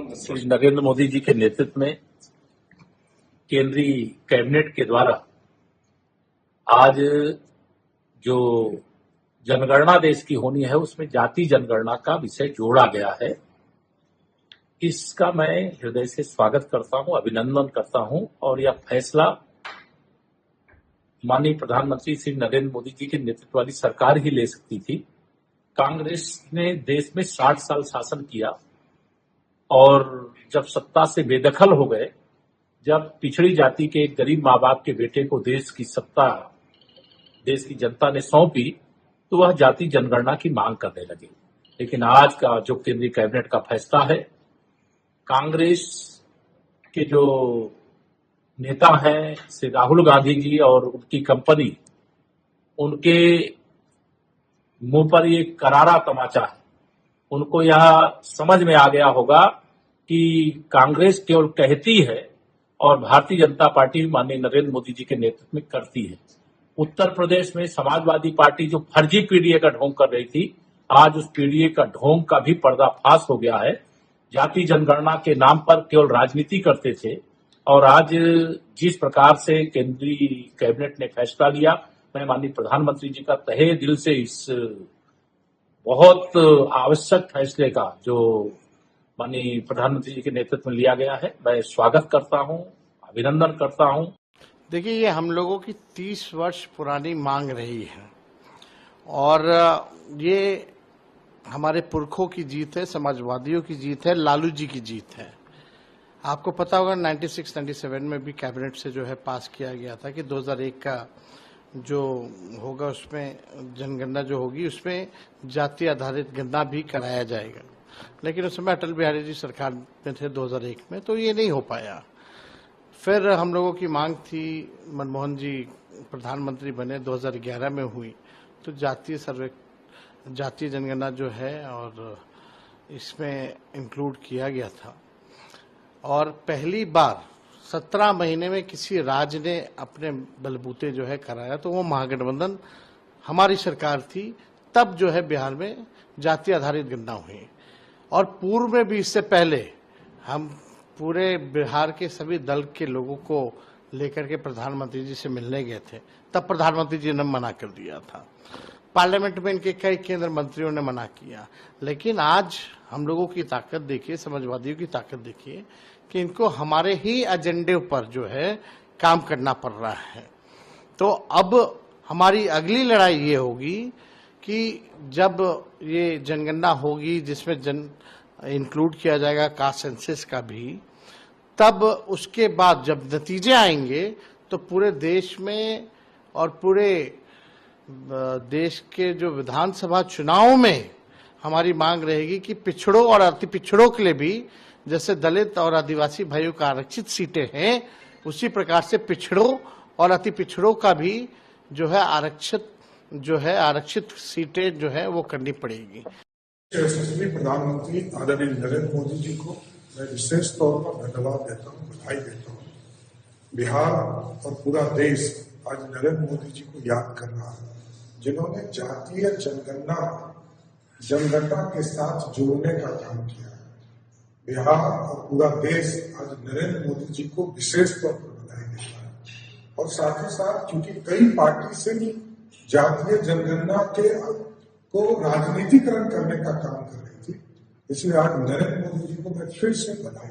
श्री नरेंद्र मोदी जी के नेतृत्व में केंद्रीय कैबिनेट के द्वारा आज जो जनगणना देश की होनी है उसमें जाति जनगणना का विषय जोड़ा गया है। इसका मैं हृदय से स्वागत करता हूं, अभिनंदन करता हूं और यह फैसला माननीय प्रधानमंत्री श्री नरेंद्र मोदी जी के नेतृत्व वाली सरकार ही ले सकती थी। कांग्रेस ने देश में 60 साल शासन किया और जब सत्ता से बेदखल हो गए, जब पिछड़ी जाति के एक गरीब माँ बाप के बेटे को देश की सत्ता देश की जनता ने सौंपी तो वह जाति जनगणना की मांग करने लगे। लेकिन आज का जो केंद्रीय कैबिनेट का फैसला है, कांग्रेस के जो नेता हैं श्री राहुल गांधी जी और उनकी कंपनी, उनके मुंह पर ये करारा तमाचा है। उनको यह समझ में आ गया होगा कि कांग्रेस केवल कहती है और भारतीय जनता पार्टी माननीय नरेंद्र मोदी जी के नेतृत्व में करती है। उत्तर प्रदेश में समाजवादी पार्टी जो फर्जी पीडीए का ढोंग कर रही थी, आज उस पीडीए का ढोंग का भी पर्दाफाश हो गया है। जाति जनगणना के नाम पर केवल राजनीति करते थे और आज जिस प्रकार से केंद्रीय कैबिनेट ने फैसला लिया, मैं माननीय प्रधानमंत्री जी का तहे दिल से इस बहुत आवश्यक फैसले का जो माननीय प्रधानमंत्री जी के नेतृत्व में लिया गया है, मैं स्वागत करता हूं, अभिनंदन करता हूं। देखिए, ये हम लोगों की 30 वर्ष पुरानी मांग रही है और ये हमारे पुरखों की जीत है, समाजवादियों की जीत है, लालू जी की जीत है। आपको पता होगा 96-97 में भी कैबिनेट से जो है पास किया गया था कि 2001 का जो होगा उसमें जनगणना जो होगी उसमें जाति आधारित गणना भी कराया जाएगा। लेकिन उस समय अटल बिहारी जी सरकार में थे 2001 में, तो ये नहीं हो पाया। फिर हम लोगों की मांग थी, मनमोहन जी प्रधानमंत्री बने, 2011 में हुई, तो जातीय जनगणना जो है और इसमें इंक्लूड किया गया था। और पहली बार 17 महीने में किसी राज्य ने अपने बलबूते जो है कराया, तो वो महागठबंधन हमारी सरकार थी। तब जो है बिहार में जाति आधारित गणना हुई और पूर्व में भी इससे पहले हम पूरे बिहार के सभी दल के लोगों को लेकर के प्रधानमंत्री जी से मिलने गए थे। तब प्रधानमंत्री जी ने मना कर दिया था। पार्लियामेंट में इनके कई केंद्र मंत्रियों ने मना किया। लेकिन आज हम लोगों की ताकत देखिए, समाजवादियों की ताकत देखिए कि इनको हमारे ही एजेंडे पर जो है काम करना पड़ रहा है। तो अब हमारी अगली लड़ाई ये होगी कि जब ये जनगणना होगी जिसमें इंक्लूड किया जाएगा कास्ट सेंसस का भी, तब उसके बाद जब नतीजे आएंगे तो पूरे देश में और पूरे देश के जो विधानसभा चुनाव में हमारी मांग रहेगी कि पिछड़ों और अति पिछड़ों के लिए भी, जैसे दलित और आदिवासी भाइयों का आरक्षित सीटें हैं, उसी प्रकार से पिछड़ों और अति पिछड़ों का भी जो है आरक्षित सीटें जो है वो करनी पड़ेगी। यशस्वी प्रधानमंत्री आदरणीय नरेंद्र मोदी जी को मैं विशेष तौर पर धन्यवाद देता हूँ, बधाई देता हूँ। बिहार और पूरा देश आज नरेंद्र मोदी जी को याद कर रहा है, जिन्होंने जातीय जनगणना के साथ जोड़ने का काम किया है। बिहार और पूरा देश आज नरेंद्र मोदी जी को विशेष तौर पर बधाई देता है। और साथ ही साथ क्योंकि कई पार्टी से जातीय जनगणना को राजनीतिकरण करने का काम कर रही थी, इसलिए आज नरेंद्र मोदी जी को मैं फिर से बधाई